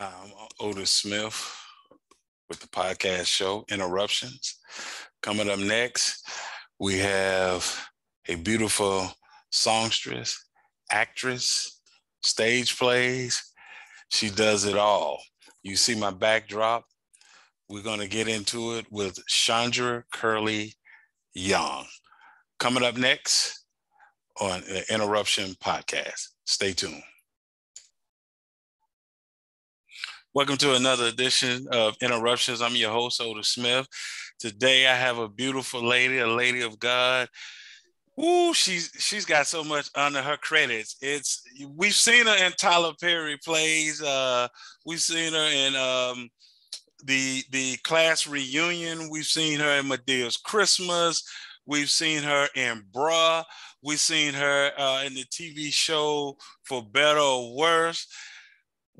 I'm Otis Smith with the podcast show Interruptions. Coming up next, we have a beautiful songstress, actress, stage plays. She does it all. You see my backdrop. We're going to get into it with Chandra Currelley Young. Coming up next on the Interruption podcast. Stay tuned. Welcome to another edition of Interruptions. I'm your host, Otis Smith. Today I have a beautiful lady, a lady of God. Ooh, she's got so much under her credits. We've seen her in Tyler Perry plays. We've seen her in the class reunion. We've seen her in Medea's Christmas. We've seen her in Bruh. We've seen her in the TV show For Better or Worse.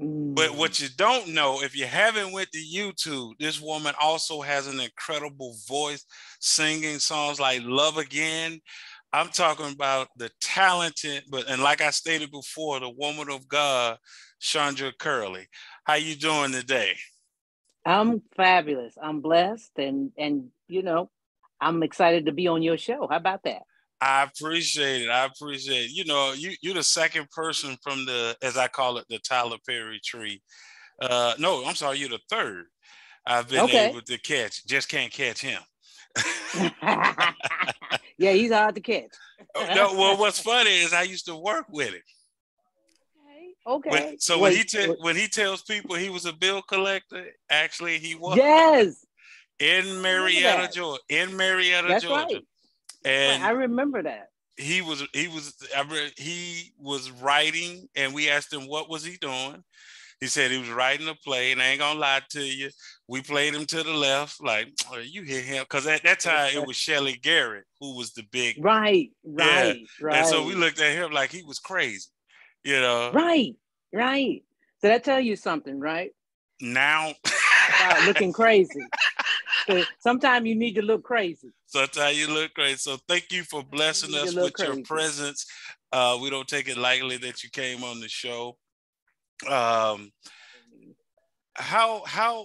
But what you don't know, if you haven't went to YouTube, this woman also has an incredible voice, singing songs like Love Again. I'm talking about the talented, and like I stated before, the woman of God, Chandra Currelley. How you doing today? I'm fabulous. I'm blessed, and I'm excited to be on your show. How about that? I appreciate it. You know, you're the second person from the, as I call it, the Tyler Perry tree. No, I'm sorry, you're the third I've been able to catch. Just can't catch him. Yeah, he's hard to catch. No, well, what's funny is I used to work with him. Okay. When he tells people he was a bill collector, actually he was. Yes. In Marietta, Georgia. That's Georgia. Right. And I remember that. He was writing, and we asked him what was he doing. He said he was writing a play, and I ain't gonna lie to you. We played him to the left, like, oh, you hear him, because at that time it was Shelley Garrett who was the big right. And so we looked at him like he was crazy, you know. Right. So that tell you something, right? Now about looking crazy. Sometimes you need to look crazy. Sometimes you look crazy. So thank you for blessing us with your presence. We don't take it lightly that you came on the show. How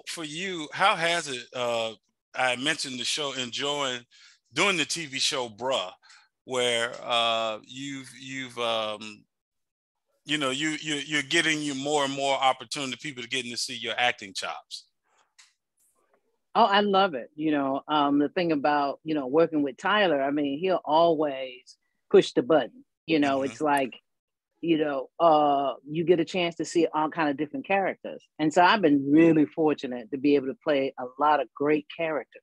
for you? How has it? I mentioned the show, doing the TV show, Bruh, where you're getting more and more opportunity, people to getting to see your acting chops. Oh, I love it. The thing about, working with Tyler, I mean, he'll always push the button. It's like, you get a chance to see all kind of different characters. And so I've been really fortunate to be able to play a lot of great characters.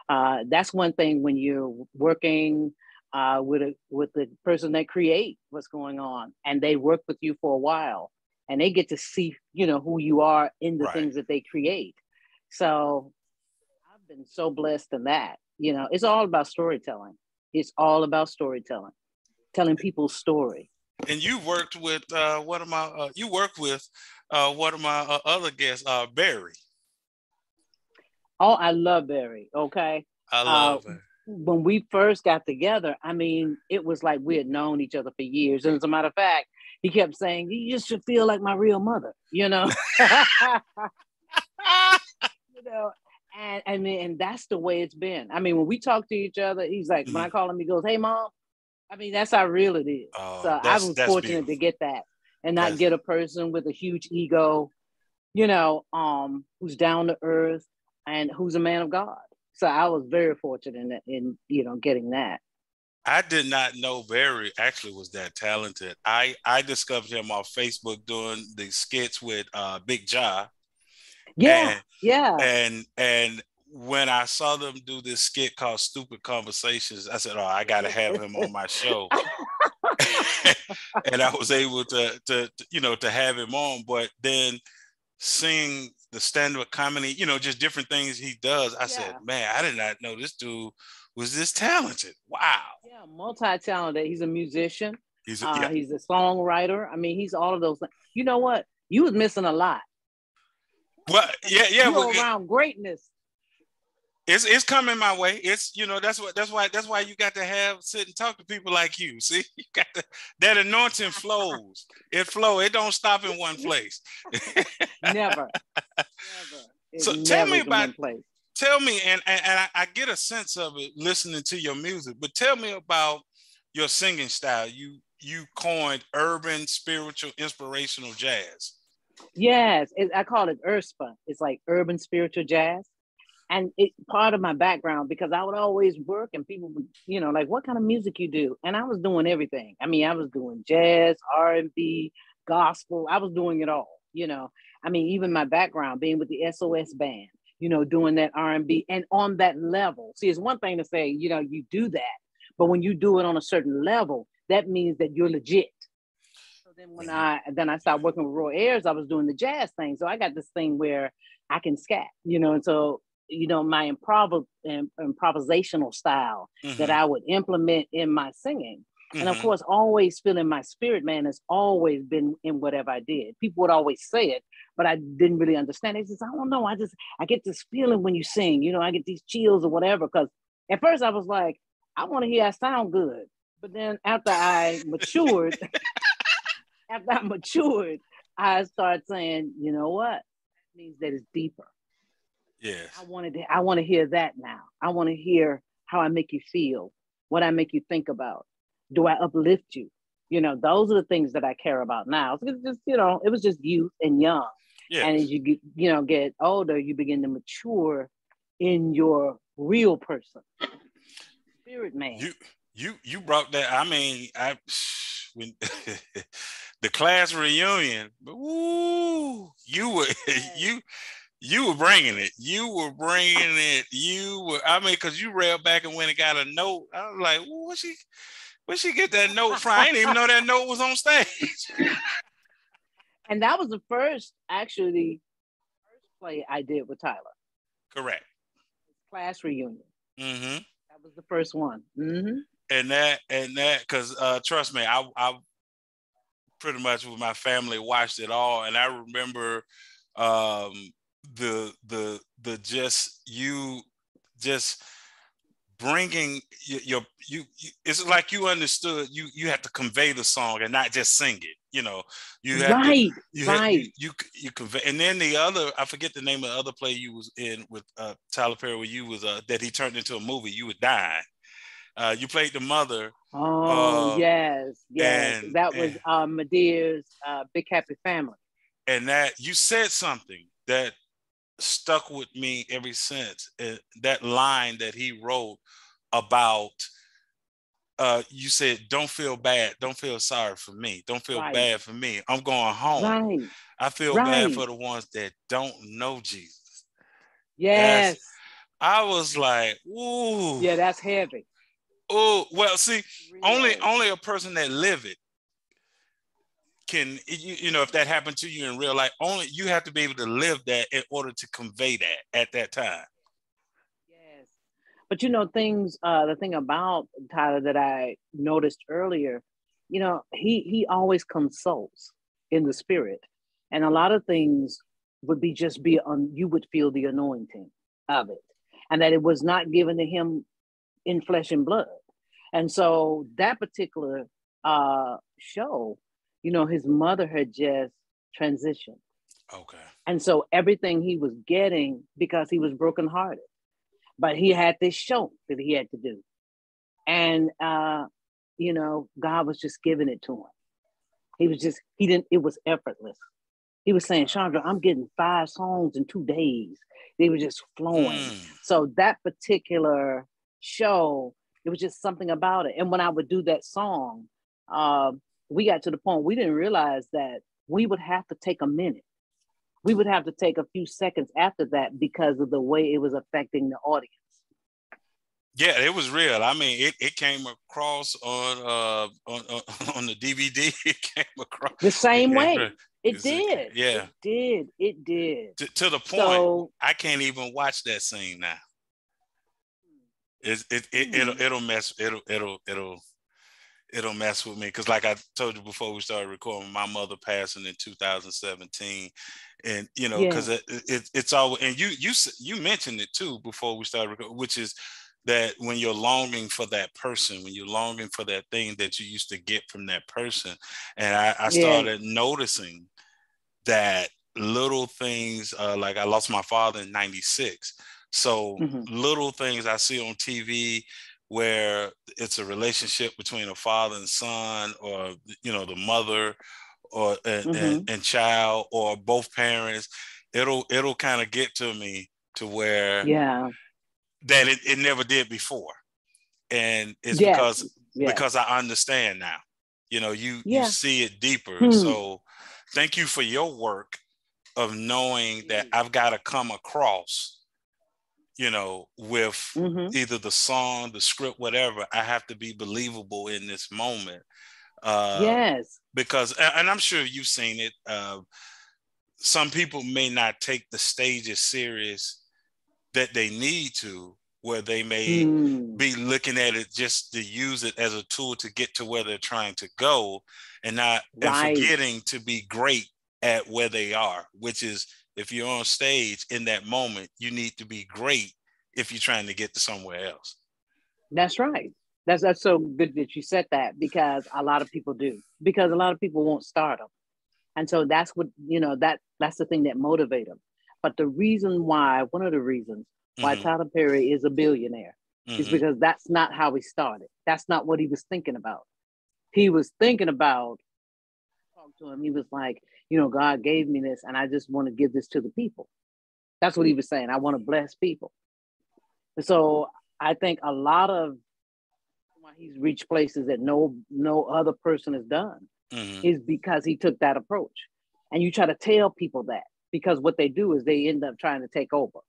That's one thing when you're working with the person that create what's going on, and they work with you for a while, and they get to see, who you are in the things that they create. So I've been so blessed in that. It's all about storytelling. It's all about storytelling, telling people's story. And you worked with one of my other guests, Barry. Oh, I love Barry. Okay. I love her. When we first got together, I mean, it was like we had known each other for years. And as a matter of fact, he kept saying, "You just should feel like my real mother," And I mean, and that's the way it's been. I mean, when we talk to each other, he's like, when I call him, he goes, "Hey, Mom." I mean, that's how real it is. So I was fortunate to get that, and not get a person with a huge ego, who's down to earth and who's a man of God. So I was very fortunate in getting that. I did not know Barry actually was that talented. I discovered him on Facebook doing the skits with Big Ja. Yeah. And when I saw them do this skit called Stupid Conversations, I said, "Oh, I got to have him on my show." And I was able to have him on. But then seeing the stand-up comedy, just different things he does, I said, man, I did not know this dude was this talented. Wow. Yeah, multi-talented. He's a musician. He's a songwriter. I mean, he's all of those things. You know what? You was missing a lot. Well, yeah. You're around greatness. It's coming my way. It's that's why you got to sit and talk to people like you. See, you got that anointing flows. It flow. It don't stop in one place. Never, never. It So tell never me is in about one place. tell me, and I get a sense of it listening to your music, but tell me about your singing style. You coined urban, spiritual, inspirational jazz. Yes, I call it URSPA. It's like urban spiritual jazz. And it's part of my background because I would always work and people would, like, what kind of music you do? And I was doing everything. I mean, I was doing jazz, R&B, gospel. I was doing it all, I mean, even my background being with the SOS band, doing that R&B and on that level. See, it's one thing to say, you do that, but when you do it on a certain level, that means that you're legit. So then I started working with Roy Ayers, I was doing the jazz thing. So I got this thing where I can scat, and so my improvisational style that I would implement in my singing. And of course, always feeling my spirit, man, has always been in whatever I did. People would always say it, but I didn't really understand it. It's just, I don't know. I get this feeling when you sing, I get these chills or whatever. Because at first I was like, I want to hear I sound good. But then after I matured, I started saying, you know what? That means that it's deeper. Yes. I want to hear that now. I want to hear how I make you feel, what I make you think about. Do I uplift you? Those are the things that I care about now. It's just, it was just youth and young. Yes. And as you get older, you begin to mature in your real person, spirit man. You brought that. I mean, when the class reunion. Ooh, you were yes. You were bringing it. I mean, because you railed back and went and got a note. I was like, where'd she get that note from? I didn't even know that note was on stage. And that was the first play I did with Tyler. Correct. Class reunion. Mm-hmm. That was the first one. Mm-hmm. And that, because trust me, I pretty much with my family watched it all, and I remember the just bringing you it's like you understood you have to convey the song and not just sing it, you have right to you convey. And then the other, I forget the name of the other play you was in with Tyler Perry, where you was that he turned into a movie, you were dying. You played the mother. Oh, yes. And that was Medea's Big Happy Family. And that you said something that stuck with me ever since. That line that he wrote about, you said, don't feel bad, don't feel sorry for me, don't feel bad for me. I'm going home. Right. I feel bad for the ones that don't know Jesus. Yes. I was like, ooh. Yeah, that's heavy. Oh, well, see, really only a person that live it can, if that happened to you in real life, only you have to be able to live that in order to convey that at that time. Yes. But the thing about Tyler that I noticed earlier, he always consults in the spirit. And a lot of things would you would feel the anointing of it. And that it was not given to him in flesh and blood. And so that particular show, his mother had just transitioned. Okay. And so everything he was getting, because he was brokenhearted, but he had this show that he had to do. And, God was just giving it to him. It was effortless. He was saying, Chandra, I'm getting 5 songs in 2 days. They were just flowing. So that particular show, it was just something about it. And when I would do that song, we got to the point we didn't realize that we would have to take a minute. We would have to take a few seconds after that because of the way it was affecting the audience. Yeah, it was real. I mean, it came across on the DVD. It came across the same way. It did. Yeah, it did. To the point, I can't even watch that scene now. It'll mess. it'll mess with me because, like I told you before we started recording, my mother passing in 2017, and because Yeah. it's all, and you mentioned it too before we started recording, which is that when you're longing for that person, when you're longing for that thing that you used to get from that person, and I Yeah. started noticing that little things, like I lost my father in '96, so Mm-hmm. little things I see on TV where it's a relationship between a father and son, or the mother or Mm-hmm. and child, or both parents, it'll kind of get to me to where Yeah. that it never did before, and it's Yes. Yes. because I understand now. You Yeah. see it deeper. Hmm. So thank you for your work of knowing that I've got to come across, with Mm-hmm. either the song, the script, whatever. I have to be believable in this moment, Yes. because, and I'm sure you've seen it. Some people may not take the stage as serious that they need to, where they may Hmm. be looking at it just to use it as a tool to get to where they're trying to go, and Right. forgetting to be great at where they are, which is, if you're on stage in that moment, you need to be great if you're trying to get to somewhere else. That's right. That's so good that you said that, because a lot of people do. Because a lot of people won't start them. And so that's what, that's the thing that motivates them. But the reason why, one of the reasons why Mm-hmm. Tyler Perry is a billionaire is Mm-hmm. because that's not how he started. That's not what he was thinking about. He was thinking about, talk to him, he was like, God gave me this and I just want to give this to the people. That's what he was saying. I want to bless people. So I think a lot of why he's reached places that no other person has done Mm-hmm. is because he took that approach. And you try to tell people that, because what they do is they end up trying to take over.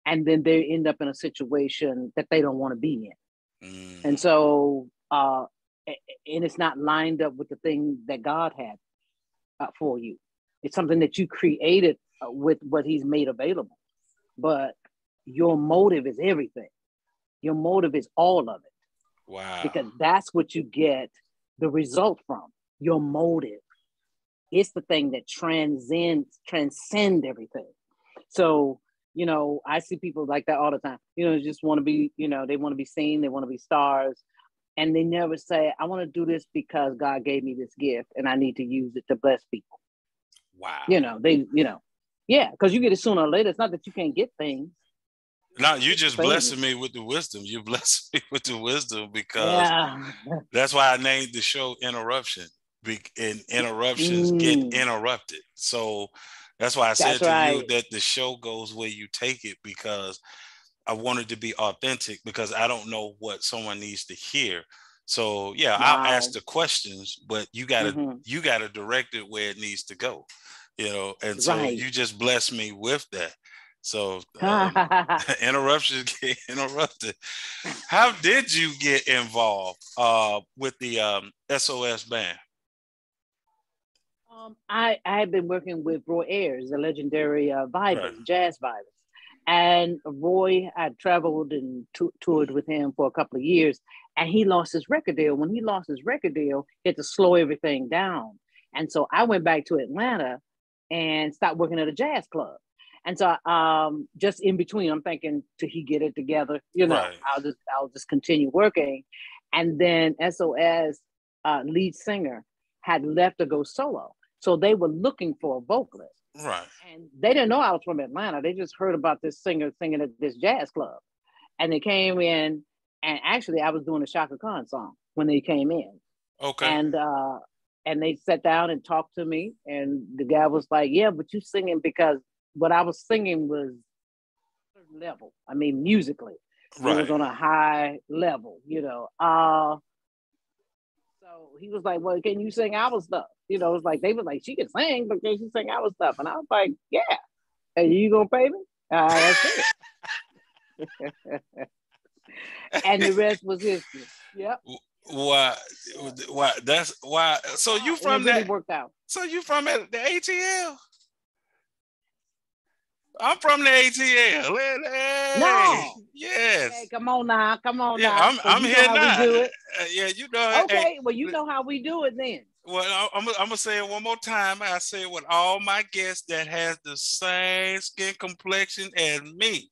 And then they end up in a situation that they don't want to be in. Mm-hmm. And so, and it's not lined up with the thing that God had for you. It's something that you created with what he's made available. But your motive is everything. Your motive is all of it, Wow. because that's what you get the result from. Your motive. It's the thing that transcend everything. So, I see people like that all the time. Just want to be, they want to be seen, they want to be stars. And they never say, I want to do this because God gave me this gift and I need to use it to bless people. Wow. Yeah, because you get it sooner or later. It's not that you can't get things. Now It's you just the just thing. blessing me with the wisdom. You blessing me with the wisdom, because Yeah. that's why I named the show Interruption. And interruptions get Mm, interrupted. So that's why I that's said to you right. that the show goes where you take it, because I wanted to be authentic, because I don't know what someone needs to hear. So yeah, I'll ask Wow. the questions, but you gotta Mm-hmm. you gotta direct it where it needs to go. And so Right. you just bless me with that. So interruptions get interrupted. How did you get involved with the SOS band? I had been working with Roy Ayers, the legendary Right. vibist, jazz vibist. And Roy had traveled and toured with him for a couple of years, and he lost his record deal. When he lost his record deal, he had to slow everything down. And so I went back to Atlanta and stopped working at a jazz club. And so just in between, I'm thinking, till he get it together, Right. I'll just continue working. And then SOS lead singer had left to go solo. So they were looking for a vocalist. Right. And they didn't know I was from Atlanta. They just heard about this singer singing at this jazz club. And they came in, and actually I was doing a Shaka Khan song when they came in. Okay. And they sat down and talked to me. And the guy was like, yeah, but you singing, because what I was singing was a certain level. I mean, musically, it was Right. on a high level. So he was like, well, can you sing our stuff? It's like, they was like, she can sing, but can she sing our stuff? And I was like, yeah. And you gonna pay me? That's it. And the rest was history. Yep. Why? Why? That's why. It worked So you out. And it from really that? worked out. So you from the ATL? I'm from the ATL. Hey, No. Hey, yes. come on now. Come on Yeah, now. Because I'm you know here how we now. do it. Yeah, you know. Hey, Okay. Well, you know how we do it then. well, I'm gonna say it one more time. I say it with all my guests that has the same skin complexion as me.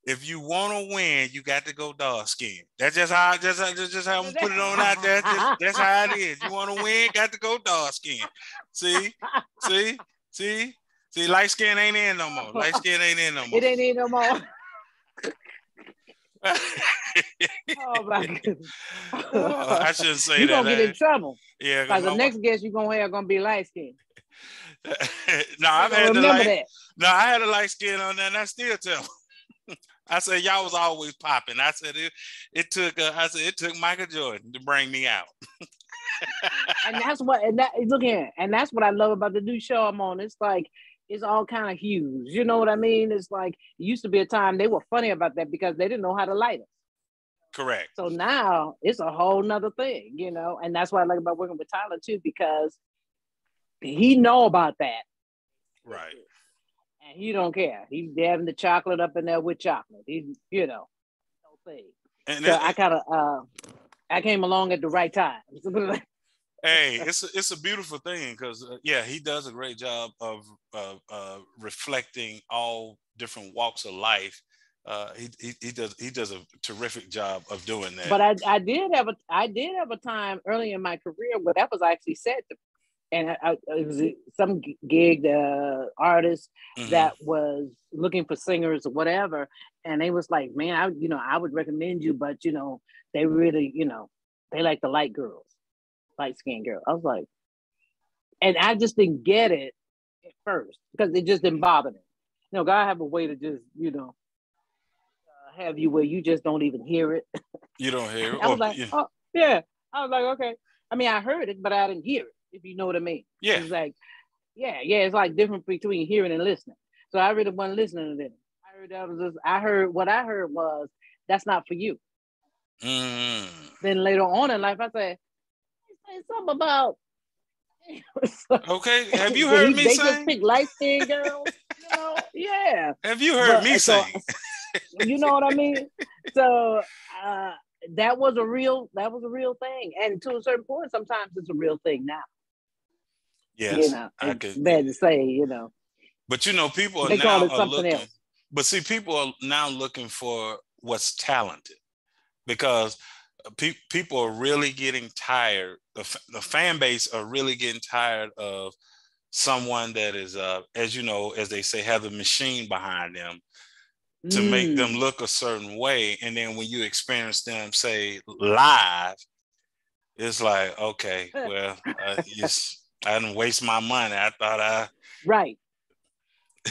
If you want to win, you got to go dark skin. That's just how I'm gonna put it on out there. Just that's how it is. You want to win, got to go dark skin. See, see, see, see. Light skin ain't in no more. Light skin ain't in no more. It ain't in no more. Oh my goodness. Oh, I shouldn't say You're that. gonna get in trouble. Yeah, because Because the my wife. next guest you're gonna have gonna be light skinned. No, They're I've gonna had the remember light. that. No, I had a light skin on there, and I still tell them. I said y'all was always popping. I said it took. I said it took Michael Jordan to bring me out. And that's what and that look here, and that's what I love about the new show I'm on. It's like it's all kind of hues. You know what I mean? It's like it used to be a time they were funny about that because they didn't know how to light it. Correct. So now it's a whole nother thing, you know, and that's what I like about working with Tyler too, because he know about that. Right. And he don't care. He's having the chocolate up in there with chocolate. He's, no thing. And So I kind of I came along at the right time. hey, it's a beautiful thing because yeah, he does a great job of reflecting all different walks of life. He does a terrific job of doing that. But I did have a time early in my career where that was actually said to, and it was some gig artist Mm-hmm. that was looking for singers or whatever, and they was like, man, I would recommend you, but they really, they like the light girls, light skinned girl. I was like, and I just didn't get it at first because it just didn't bother me. God have a way to just, have you where you just don't even hear it. You don't hear it? I Oh, was like, yeah. oh yeah. I was like, okay. I mean, I heard it, but I didn't hear it. If you know what I mean. Yeah. It's like, yeah. It's like different between hearing and listening. So I really wasn't listening to them. I heard that was just. What I heard was that's not for you. Mm. Then later on in life, I said, say something about. Okay. Have you So heard me they just sing? pick light skinned girls, yeah. Have you heard But me so sing? you know what I mean. So that was a real thing, and to a certain point, sometimes it's a real thing now. Yes, I It's could. bad to say, But people are they call now it are something looking. else. But see, people are now looking for what's talented because people are really getting tired. The fan base are really getting tired of someone that is, as you know, as they say, have the machine behind them to make them Mm. look a certain way. And then when you experience them, say, live, it's like, okay, well, I didn't waste my money. I thought I. Right. Yeah,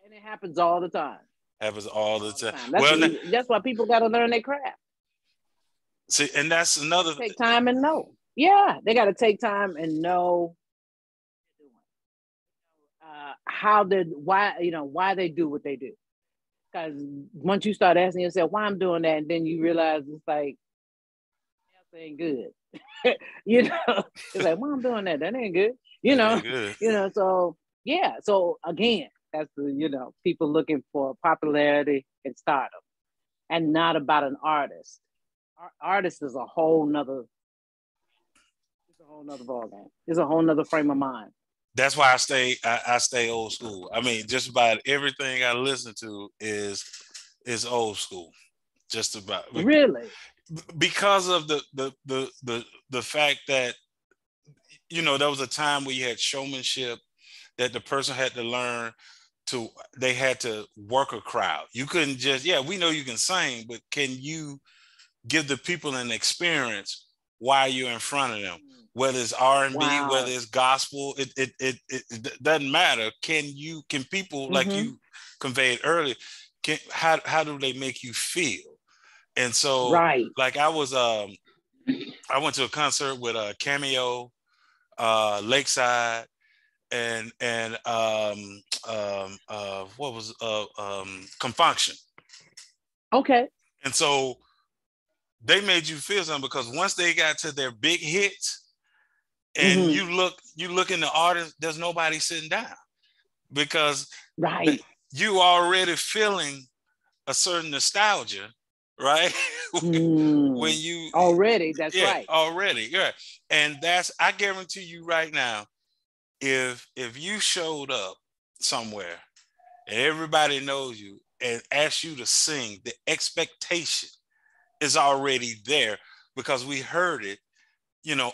and it happens all the time. Happens all the All the time. time. Well, That's why people got to learn their craft. see, and that's They got another. to take time and know. Yeah, they got to take time and know why they do what they do. Because once you start asking yourself why I'm doing that, and then you realize it's like that ain't good. It's like why I'm doing that. That ain't good. You That know, ain't good. So yeah. So again, that's the people looking for popularity and stardom, and not about an artist. Artist is a whole nother. It's a whole nother ballgame. It's a whole nother frame of mind. That's why I stay old school. I mean, just about everything I listen to is old school. Just about Really. because of the fact that there was a time where you had showmanship that the person had to learn to they had to work a crowd. You couldn't just we know you can sing, but can you give the people an experience while you're in front of them? Whether it's R&B, whether Wow. it's gospel, it doesn't matter. Can people like Mm-hmm. you conveyed earlier? How do they make you feel? And so Right. like I went to a concert with a Cameo, Lakeside, and what was Confunction. Okay. And so they made you feel something because once they got to their big hits and Mm-hmm. you look in the audience, there's nobody sitting down. because Right. you already feeling a certain nostalgia, right? When you already, that's right. Already, yeah. And I guarantee you right now, if you showed up somewhere and everybody knows you and asks you to sing, the expectation is already there because we heard it,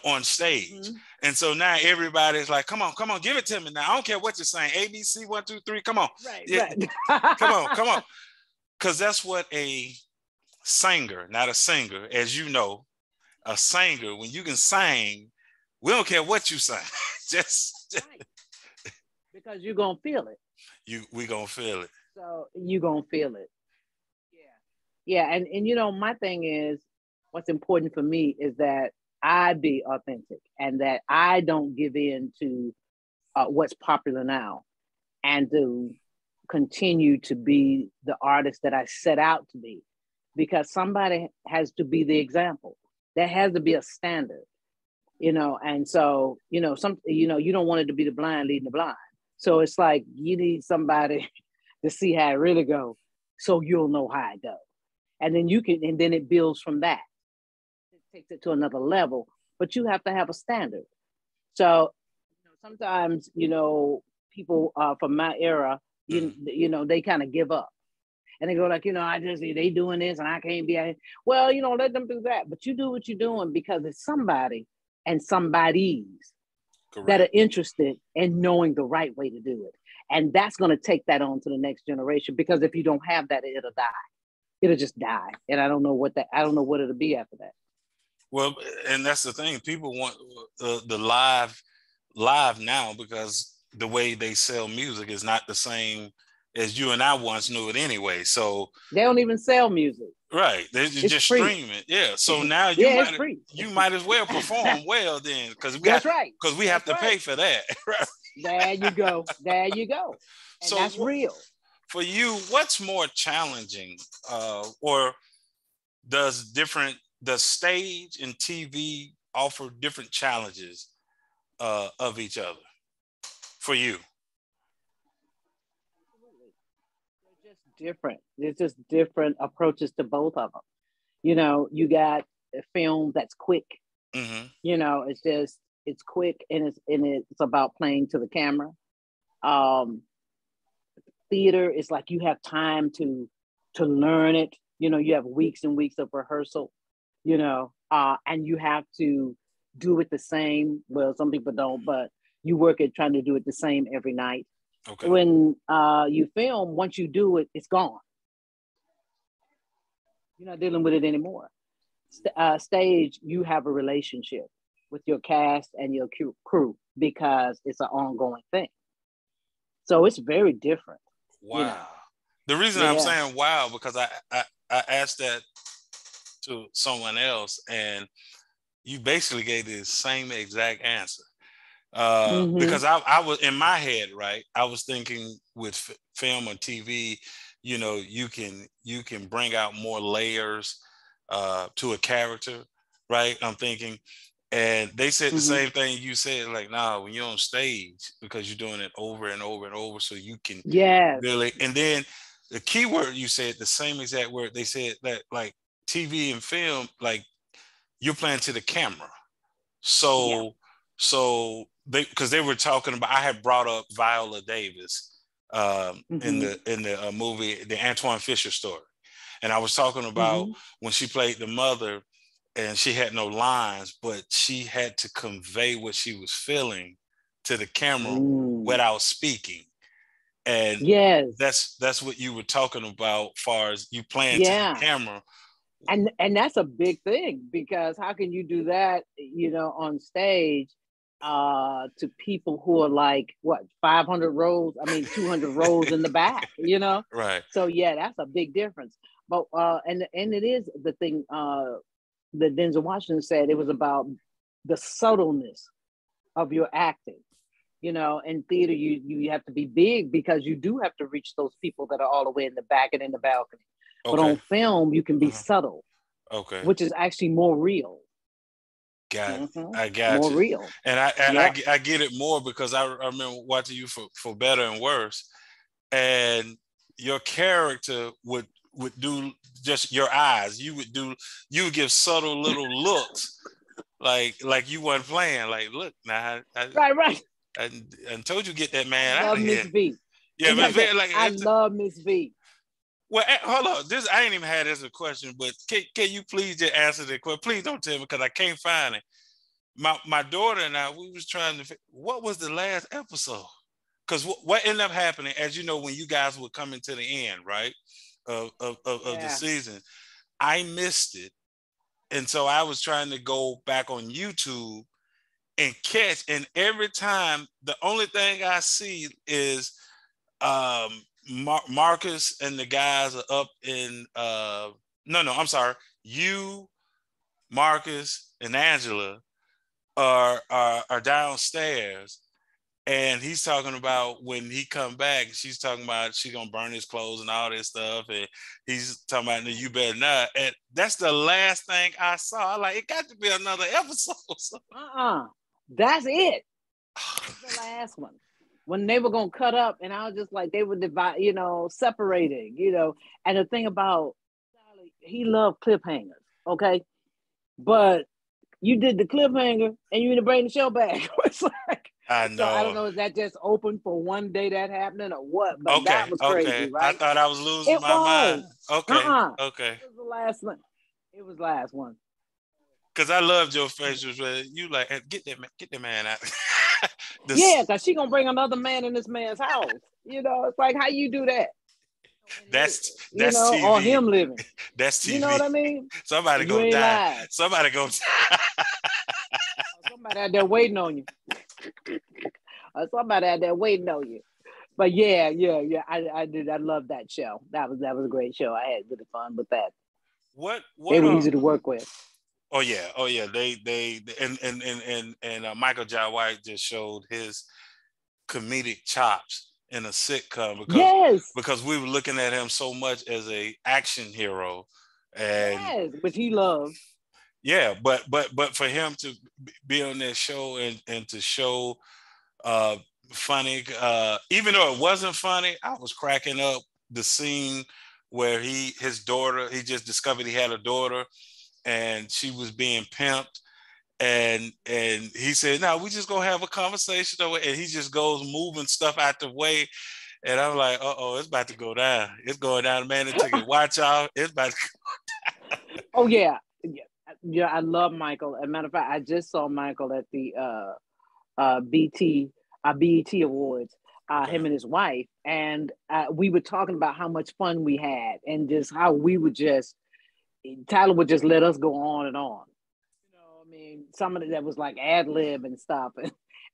on stage. Mm-hmm. And so now everybody's like, come on, give it to me now. I don't care what you're saying. ABC, 1, 2, 3, come on. Right, right. Come on. Because that's what a singer, not a singer, as you know, a singer, when you can sing, we don't care what you sing. just right. Because you're going to feel it. We going to feel it. So you're going to feel it. Yeah. And my thing is, what's important for me is that I be authentic and that I don't give in to what's popular now, and to continue to be the artist that I set out to be, because somebody has to be the example. There has to be a standard, and so, you don't want it to be the blind leading the blind. So it's like you need somebody to see how it really goes, so you'll know how it goes. And then it builds from that. It takes it to another level, but you have to have a standard. So sometimes, people from my era, they kind of give up. And they go like, they doing this and I can't be. Well, let them do that. But you do what you're doing because it's somebody and somebody's Correct. That are interested in knowing the right way to do it. And that's going to take that on to the next generation, because if you don't have that, it'll die. It'll just die. And I don't know what it'll be after that. Well, and that's the thing. People want the live now, because the way they sell music is not the same as you and I once knew it anyway. So they don't even sell music. Right. They just stream it. Yeah. So now you might as well perform well then, because we have to pay for that. There you go. And so that's real. For you, what's more challenging, or does stage and TV offer different challenges of each other for you? Different. There's just different approaches to both of them. You got a film that's quick. Mm-hmm. It's quick and it's about playing to the camera. Theater is like you have time to learn it. You have weeks and weeks of rehearsal. And you have to do it the same. Well, some people don't, but you work at trying to do it the same every night. Okay. When you film, once you do it, it's gone. You're not dealing with it anymore. Stage, you have a relationship with your cast and your crew because it's an ongoing thing. So it's very different. Wow. The reason I'm saying wow, because I asked that to someone else, and you basically gave the same exact answer. Because I was in my head, right? I was thinking with film or TV, you can bring out more layers to a character, right? I'm thinking, and they said the same thing you said, like, nah, when you're on stage, because you're doing it over and over and over, so you can really. And then the key word you said, the same exact word. They said that like TV and film, like you're playing to the camera, so because they were talking about, I had brought up Viola Davis in the movie, the Antoine Fisher Story. And I was talking about when she played the mother and she had no lines, but she had to convey what she was feeling to the camera without speaking. And that's what you were talking about, as far as you playing to the camera. And that's a big thing, because how can you do that, on stage to people who are like 500 rows, 200 rows in the back, Right. So that's a big difference. But and it is the thing that Denzel Washington said, it was about the subtleness of your acting. In theater you have to be big, because you do have to reach those people that are all the way in the back and in the balcony. But on film you can be subtle, which is actually more real. Got it. Mm-hmm. I got More you. real. And Yep. I get it more because I remember watching you for better and worse. And your character would do just your eyes. You would give subtle little looks like you weren't playing. Like, look, now Right, right. I told you get that I man out love of Miss here. V. Yeah, but like I love Miss V. well, hold on. This I ain't even had this as a question, but can you please just answer the question? Please don't tell me because I can't find it. My daughter and I, we was trying to what was the last episode? Because what ended up happening, as you know, when you guys were coming to the end, right, of the Yeah. season, I missed it, and so I was trying to go back on YouTube and catch, and every time the only thing I see is Marcus and the guys are up in no, I'm sorry, you, Marcus, and Angela are downstairs, and he's talking about when he come back, she's talking about she gonna burn his clothes and all this stuff, and he's talking about, no, you better not. And that's the last thing I saw. I like, it got to be another episode. That's it. That's the last one. When they were gonna cut up, and I was just like, they were divide, separating, And the thing about Charlie, he loved cliffhangers, okay? But you did the cliffhanger and you didn't bring the show back. It's like, I so I don't know. know, is that just open for one day that happening or what? But Okay, that was okay. crazy, I right? thought I was losing It my was. mind. Okay, okay. It was the last one. It was the last one. Cause I loved your facials where you like, hey, get that man out. Yeah, because she gonna bring another man in this man's house. It's like, how you do that? That's Or TV. him living. That's You know TV. what I mean? Somebody You gonna ain't die. lied. Somebody gonna Somebody out there waiting on you. Somebody out there waiting on you. But yeah. I did. I love that show. That was a great show. I had really fun with that. What They were easy to work with. Oh yeah. They and Michael Jai White just showed his comedic chops in a sitcom because we were looking at him so much as a action hero, and which he loved. Yeah, but for him to be on that show and to show funny, even though it wasn't funny, I was cracking up. The scene where his daughter, he just discovered he had a daughter, and she was being pimped, and he said, "No, we just gonna have a conversation," and he just goes moving stuff out the way, and I'm like, it's about to go down. It's going down, man. Ticket. Watch out. It's about to go down. Oh yeah. I love Michael. As a matter of fact, I just saw Michael at the BET Awards. Okay. Him and his wife, and we were talking about how much fun we had, and just how we would Tyler would just let us go on and on. I mean, some of that was like ad lib and stuff,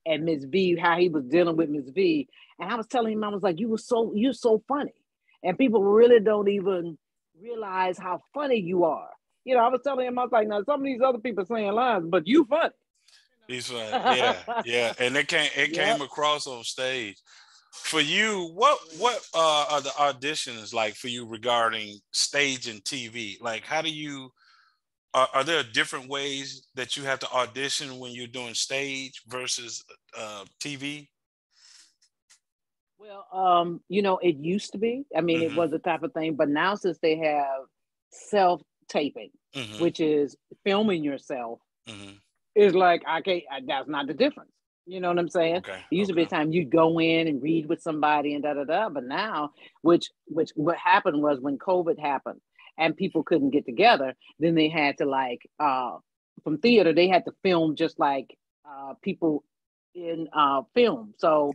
and Miss V, how he was dealing with Miss V, and I was telling him, I was like, you're so funny, and people really don't even realize how funny you are. I was telling him, I was like, now some of these other people saying lines, but you funny. He's funny, yeah, and it came across on stage. For you, what are the auditions like for you regarding stage and TV? Like, how do you? Are there different ways that you have to audition when you're doing stage versus TV? Well, it used to be. I mean, it was the type of thing, but now since they have self-taping, which is filming yourself, it's like, that's not the difference. You know what I'm saying? Okay. It used to be a time you'd go in and read with somebody and da-da-da, but now, which what happened was when COVID happened and people couldn't get together, then they had to from theater, they had to film just like people in film. So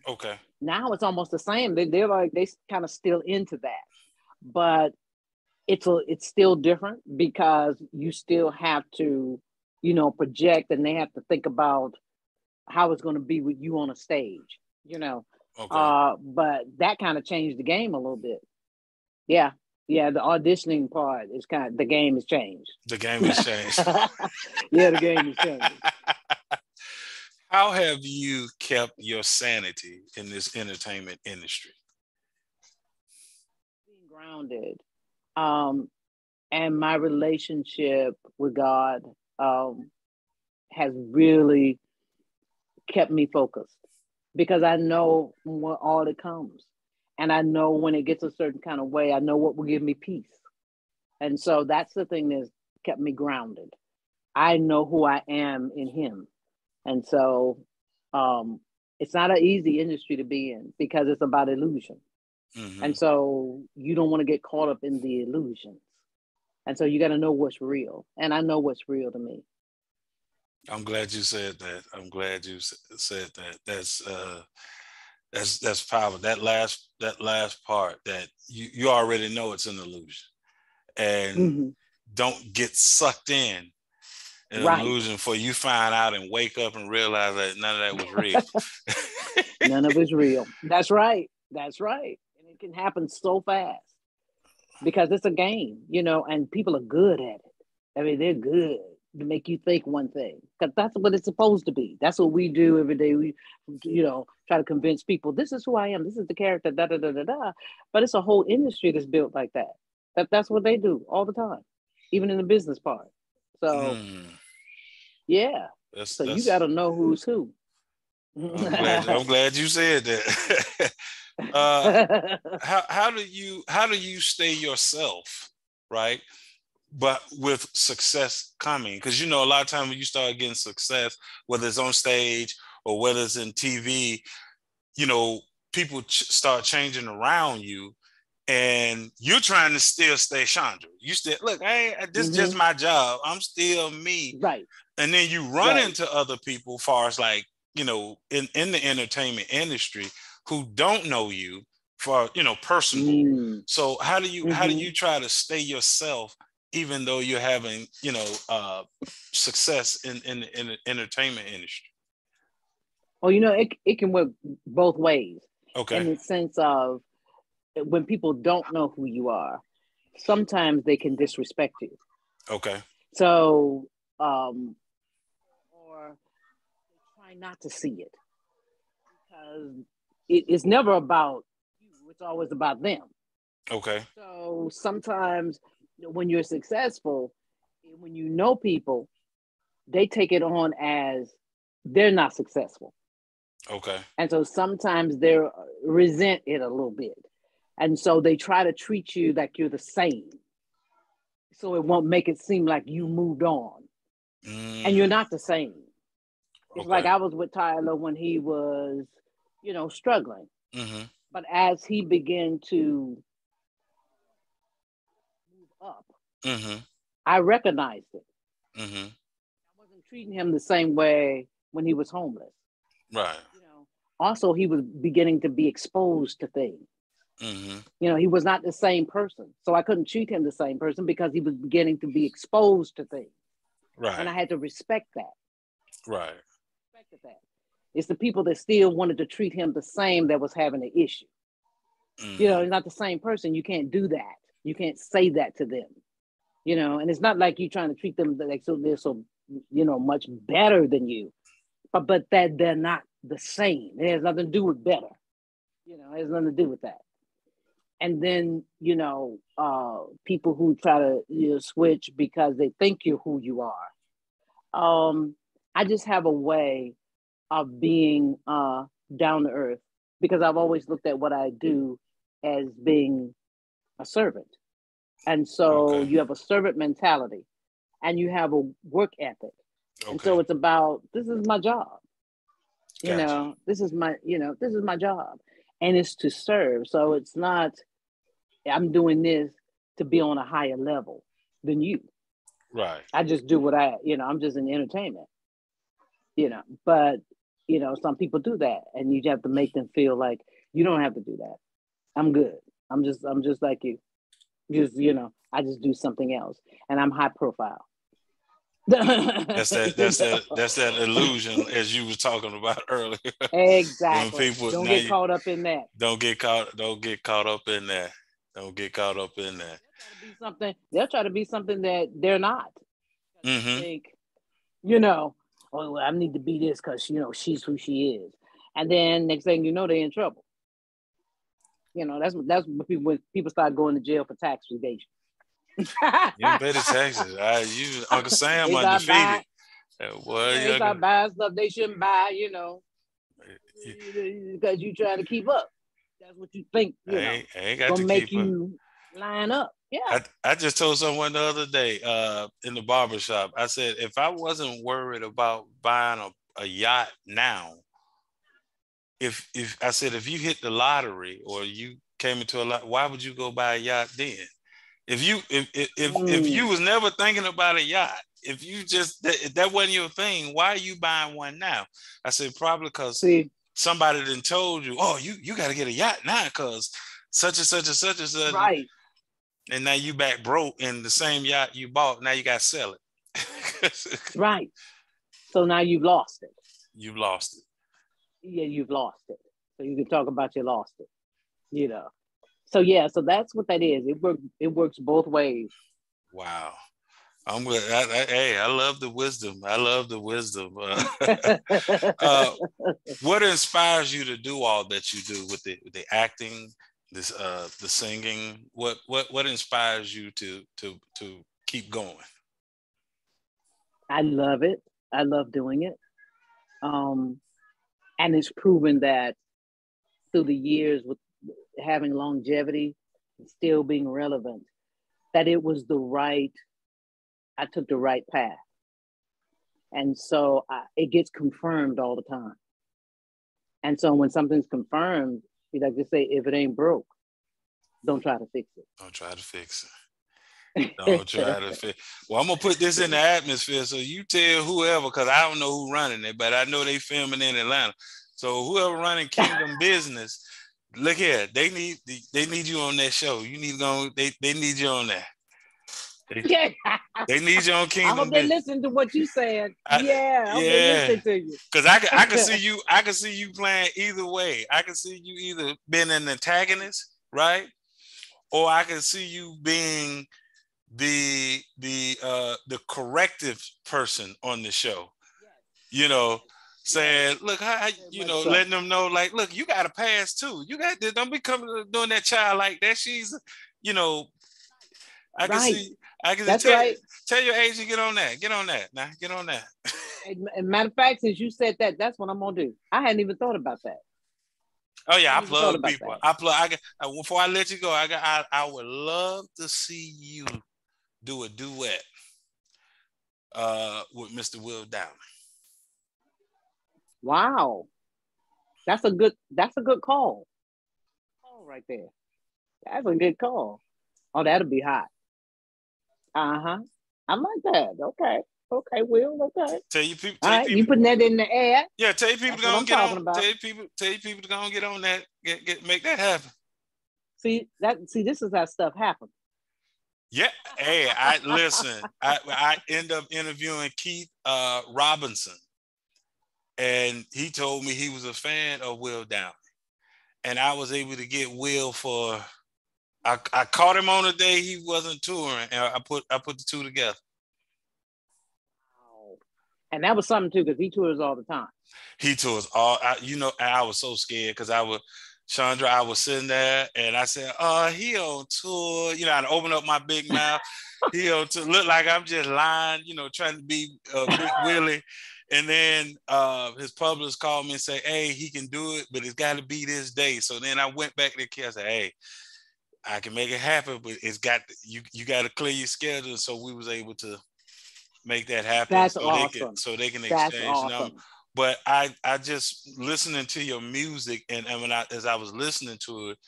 now it's almost the same. They're like, they kind of still into that, but it's still different because you still have to, project, and they have to think about how it's going to be with you on a stage, but that kind of changed the game a little bit. Yeah, the auditioning part is the game has changed. The game has changed. Yeah, the game has changed. How have you kept your sanity in this entertainment industry? Being grounded, and my relationship with God. has really kept me focused, because I know what all it comes. And I know when it gets a certain kind of way, I know what will give me peace. And so that's the thing that's kept me grounded. I know who I am in him. And so it's not an easy industry to be in, because it's about illusion. Mm-hmm. And so you don't want to get caught up in the illusions. And so you got to know what's real. And I know what's real to me. I'm glad you said that. I'm glad you said that. That's powerful. That last part, that you already know it's an illusion, and don't get sucked in an illusion for you find out and wake up and realize that none of that was real. None of it's real. That's right. That's right. And it can happen so fast, because it's a game, and people are good at it. I mean, they're good to make you think one thing, because that's what it's supposed to be. That's what we do every day. We, try to convince people, this is who I am. This is the character, da, da, da, da, da. But it's a whole industry that's built like that. That's what they do all the time, even in the business part. So, yeah. So you got to know who's who. I'm glad you said that. How do you stay yourself, right? But with success coming, because a lot of times when you start getting success, whether it's on stage or whether it's in TV, people start changing around you, and you're trying to still stay Chandra. You still look, hey, this is just my job. I'm still me, right? And then you run into other people, far as like in the entertainment industry, who don't know you for personal. So how do you try to stay yourself, even though you're having success in the entertainment industry? Oh, it can work both ways. Okay. In the sense of, when people don't know who you are, sometimes they can disrespect you. Okay. So, or they try not to see it, because it's never about you. It's always about them. Okay. So sometimes when you're successful, when you know people, they take it on as they're not successful. Okay. And so sometimes they resent it a little bit. And so they try to treat you like you're the same, so it won't make it seem like you moved on. And you're not the same. It's like I was with Tyler when he was, struggling. But as he began to move up, I recognized it. I wasn't treating him the same way when he was homeless. Right. Also, he was beginning to be exposed to things. He was not the same person. So I couldn't treat him the same person, because he was beginning to be exposed to things. Right. And I had to respect that. Right. Respected that. It's the people that still wanted to treat him the same that was having an issue. He's not the same person. You can't do that. You can't say that to them. And it's not like you're trying to treat them like so they're so, much better than you. But that they're not the same. It has nothing to do with better. It has nothing to do with that. And then, people who try to switch because they think you're who you are. I just have a way of being down to earth, because I've always looked at what I do as being a servant. And so you have a servant mentality, and you have a work ethic. And so it's about, this is my job. Gotcha. This is my job. And it's to serve. So it's not, I'm doing this to be on a higher level than you. Right. I just do what I'm just in entertainment. But some people do that, and you have to make them feel like you don't have to do that. I'm good. I'm just like you. I just do something else, and I'm high profile. That's that illusion, as you were talking about earlier. Exactly. When people don't get caught up in that. Don't get caught up in that. Don't get caught up in that. They'll try to be something that they're not. Think, I need to be this because she's who she is, and then next thing you know, they're in trouble. That's when people start going to jail for tax evasion. You pay the taxes. Uncle Sam undefeated. Well, They start buying stuff they shouldn't buy, because you trying to keep up. That's what you think, I ain't it's got gonna to make keep up. you line up. Yeah. I just told someone the other day in the barbershop, I said, if I wasn't worried about buying a yacht now, if I said, if you hit the lottery or you came into a lot, why would you go buy a yacht then? If you was never thinking about a yacht, if you just that wasn't your thing, why are you buying one now? I said, probably because somebody done told you, oh, you got to get a yacht now because such and such and such and such. Right. And now you back broke in the same yacht you bought. Now you got to sell it. Right. So now you've lost it. You've lost it. Yeah, you've lost it. So you can talk about you lost it, So yeah, so that's what that is. It works both ways. Wow. I'm good. Hey, I love the wisdom. I love the wisdom. What inspires you to do all that you do with the acting, the singing? What inspires you to keep going? I love it. I love doing it. And it's proven that through the years with having longevity, still being relevant, that it was I took the right path. And so it gets confirmed all the time. And so when something's confirmed, you like to say, if it ain't broke, don't try to fix it. Don't try to fix it. Don't try to fix. Well, I'm gonna put this in the atmosphere, so you tell whoever, because I don't know who running it, but I know they filming in Atlanta. So whoever running Kingdom Business, look here, they need you on that show. You need to go. They need you on that. They need you on Kingdom. I hope they listen to what you said. I hope they listen to you. Because I can see you. I can see you playing either way. I can see you either being an antagonist, right, or I can see you being the corrective person on the show. Saying, look, how letting them know, like, look, you got to pass too. You got to don't be coming doing that child like that. She's, I can see. I can tell your agent, get on that. Get on that. Now, get on that. And matter of fact, since you said that, that's what I'm gonna do. I hadn't even thought about that. Oh yeah, I plug people. Before I let you go, I would love to see you do a duet with Mr. Will Downey. Wow, that's a good call. Right there. That's a good call. Oh, that'll be hot. I like that. Okay, Will. Okay. Tell you people. All right, you putting that in the air. Yeah, tell you people to go and get on. Tell you people to go and get on that. Make that happen. See, this is how stuff happens. Yeah. Hey, I end up interviewing Keith Robinson, and he told me he was a fan of Will Downey, and I was able to get Will for. I caught him on a day he wasn't touring, and I put the two together. And that was something too, because he tours all the time. He tours all. I was so scared because Chandra, I was sitting there and I said, he on tour. I'd open up my big mouth. He on tour. Look like I'm just lying, trying to be Big Willie. And then his publicist called me and said, hey, he can do it, but it's got to be this day. So then I went back to the kid. I said, hey, I can make it happen, but it's got you got to clear your schedule. So we was able to make that happen. That's awesome. They can exchange. That's awesome. But I just listening to your music and as I was listening to it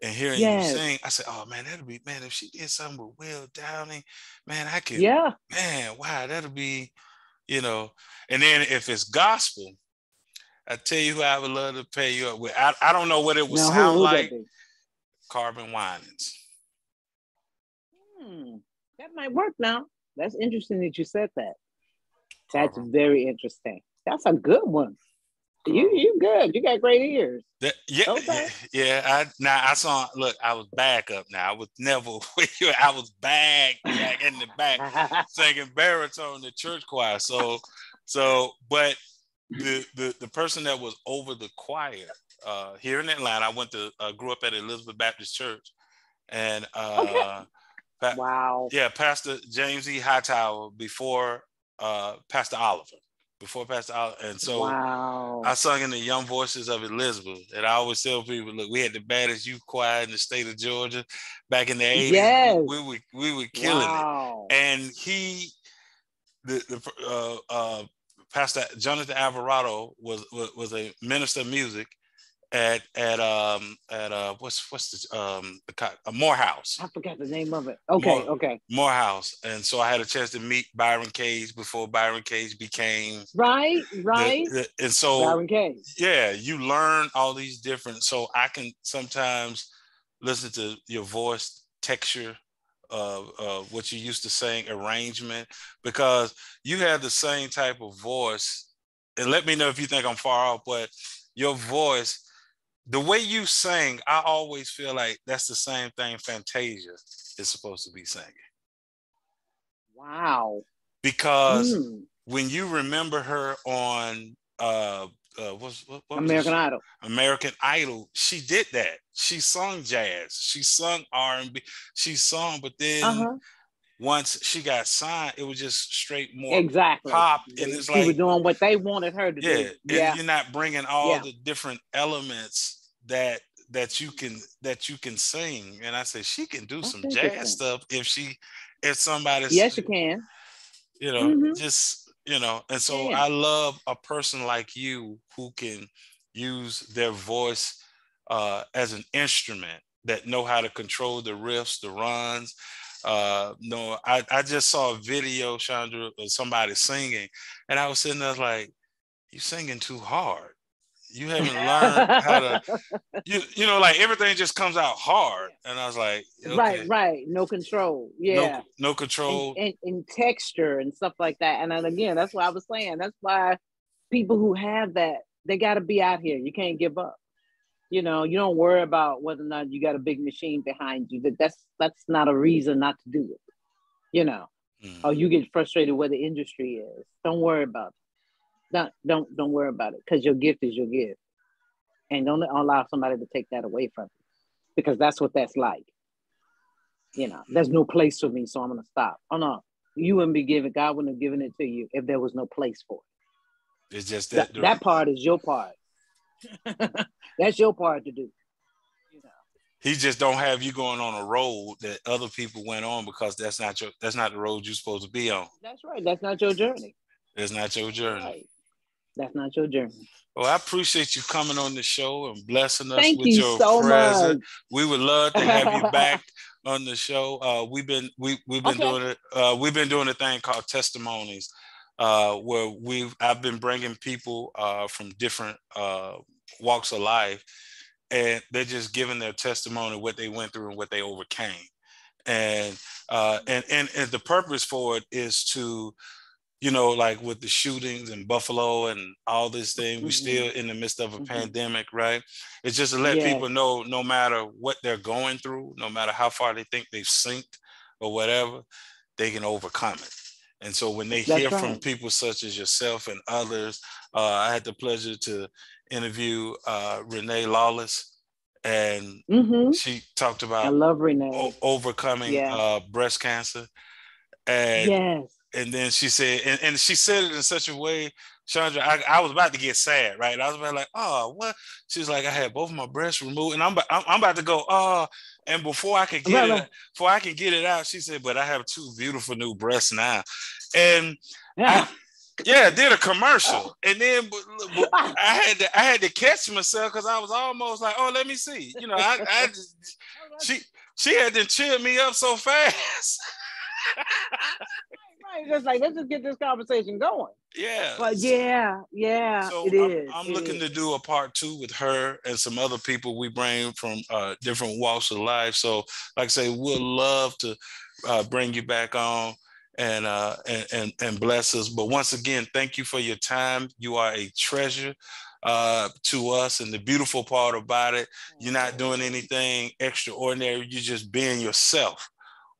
and hearing you sing, I said, oh man, that'll be, man, if she did something with Will Downey, man, I could, man, wow, that'll be, and then if it's gospel, I tell you who I would love to pay you up with. I don't know what it would sound like. Carbon Winans. That might work now. That's interesting that you said that. That's very interesting. That's a good one. You good. You got great ears. Yeah. I saw. Look, I was back up. Now I was never. I was back in the back singing baritone in the church choir. So, but the person that was over the choir here in Atlanta, I grew up at Elizabeth Baptist Church, and wow. Yeah, Pastor James E. Hightower, before Pastor Oliver, before Pastor Oliver. And so Wow. I sung in the young voices of Elizabeth. And I always tell people, look, we had the baddest youth choir in the state of Georgia back in the 80s. Yes. We were killing Wow. it. And Pastor Jonathan Alvarado was a minister of music at what's the Morehouse. I forgot the name of it. Okay. Morehouse. And so I had a chance to meet Byron Cage before Byron Cage became right. And so Byron Cage. Yeah, you learn all these different. So I can sometimes listen to your voice texture, what you used to saying, arrangement, because you have the same type of voice. And let me know if you think I'm far off, but your voice, the way you sing, I always feel like that's the same thing Fantasia is supposed to be singing. Wow. Because when you remember her on what American Idol. American Idol, she did that. She sung jazz, she sung R&B, she sung, but then once she got signed, it was just straight more pop. And it's she was doing what they wanted her to do. Yeah, and you're not bringing all the different elements that you can sing. And I said she can do some jazz stuff if somebody's she can. Just and so I love a person like you who can use their voice as an instrument, that know how to control the riffs, the runs. No, I just saw a video, Chandra, of somebody singing, and I was sitting there like, you singing too hard. You haven't learned how to, like everything just comes out hard. And I was like, okay. Right. No control. Yeah. No control. And texture and stuff like that. And then again, that's what I was saying. That's why people who have that, they got to be out here. You can't give up. You don't worry about whether or not you got a big machine behind you. That's not a reason not to do it. Or you get frustrated where the industry is. Don't worry about it. Don't worry about it, because your gift is your gift, and don't allow somebody to take that away from you, because that's what that's like. There's no place for me, so I'm gonna stop. Oh no, you wouldn't be given. God wouldn't have given it to you if there was no place for it. It's just that part is your part. That's your part to do. He just don't have you going on a road that other people went on, because that's not the road you're supposed to be on. That's right. That's not your journey. It's not your journey. Right. That's not your journey. Well, I appreciate you coming on the show and blessing us with your so presence. Much. We would love to have you back on the show. We've been doing it. We've been doing a thing called Testimonies, where I've been bringing people from different walks of life, and they're just giving their testimony, what they went through and what they overcame. And the purpose for it is to, like with the shootings in Buffalo and all this thing, we're still in the midst of a pandemic, right? It's just to let people know, no matter what they're going through, no matter how far they think they've sinked or whatever, they can overcome it. And so when they hear from people such as yourself and others, I had the pleasure to interview Renee Lawless, and she talked about, I love Renee, overcoming breast cancer. And and then she said, and she said it in such a way, Chandra, I was about to get sad, right? I was about like, oh, what? She was like, I had both of my breasts removed, and I'm about to go, oh, and before I could get it out, she said, but I have two beautiful new breasts now. And I did a commercial, and then but I had to catch myself, because I was almost like, oh, let me see, I just, she had to cheer me up so fast. Right, just like, let's just get this conversation going. Yeah. But so it is. I'm looking to do a part 2 with her and some other people we bring from different walks of life. So, like I say, we'll love to bring you back on and bless us. But once again, thank you for your time. You are a treasure to us, and the beautiful part about it, you're not doing anything extraordinary. You're just being yourself,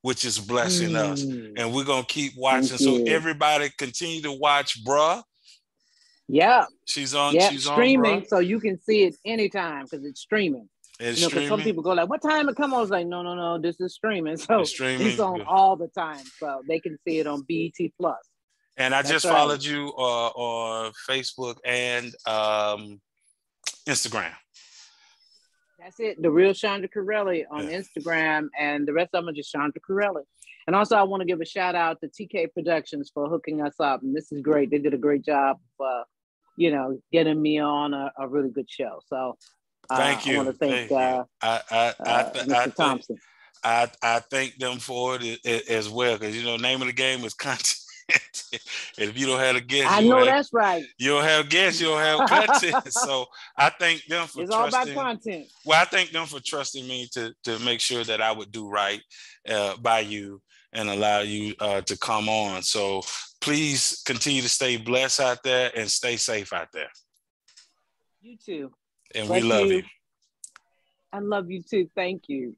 which is blessing us. And we're going to keep watching. So everybody continue to watch Bruh. Yeah. She's on streaming, Bruh. so you can see it anytime, because it's streaming. Because some people go like, what time it come on? I was like, no, this is streaming. So it's on all the time. So they can see it on BET Plus. And I That's just right. followed you on Facebook and Instagram. That's it. The real Chandra Currelley on Instagram, and the rest of them are just Chandra Currelley. And also, I want to give a shout out to TK Productions for hooking us up. And this is great. They did a great job of, getting me on a really good show. So Thank you. I want to thank Mr. Thompson. I thank them for it as well, because name of the game is content. If you don't have a guest, I know that's right. You don't have guests, you don't have content. So I thank them for it's trusting. all about content. Well, I thank them for trusting me to make sure that I would do right by you and allow you to come on. So please continue to stay blessed out there and stay safe out there. You too. And we love you. I love you too. Thank you.